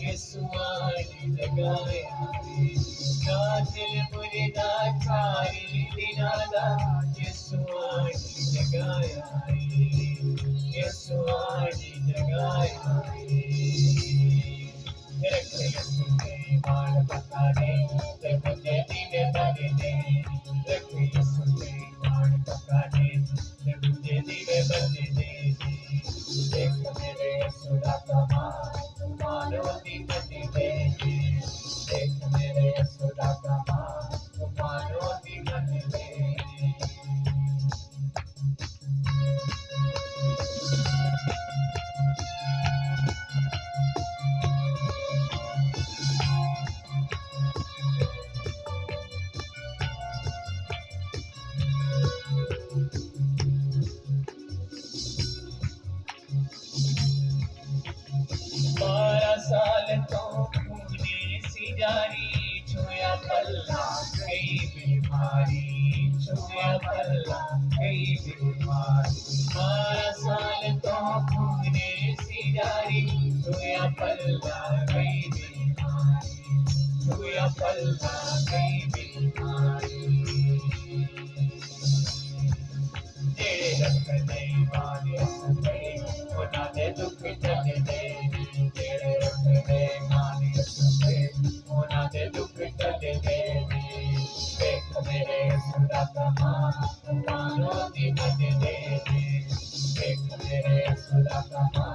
यीशुआनी जगाया कातिल मुर्दा छारी दिनादा यीशुआनी जगाया यीशुआनी जगाया रख यीशु के बाल पकाने ते मुझे दीने बने दे रख यीशु के बाल पकाने ते मुझे दीने बने दे देख मेरे यीशु दा कमाल मानो दी बने दे देख मेरे यीशु दा कमाल मानो दी बने दे बारह साल तो खूने सी जारी छुया पल्ला कई बीमारी छुया पल्ला कई बीमारी 12 साल तो खूने सी जारी छुया पल्ला कई बीमारी छुया पल्ला कई बीमारी तेरे रख नहीं माने सके उन्होंने दे दुख चले दे तेरे रख नहीं माने सके उन्होंने दे दुख चले दे देख मेरे सुरा कमाल मानो दी बने दे देख मेरे सुरा कमाल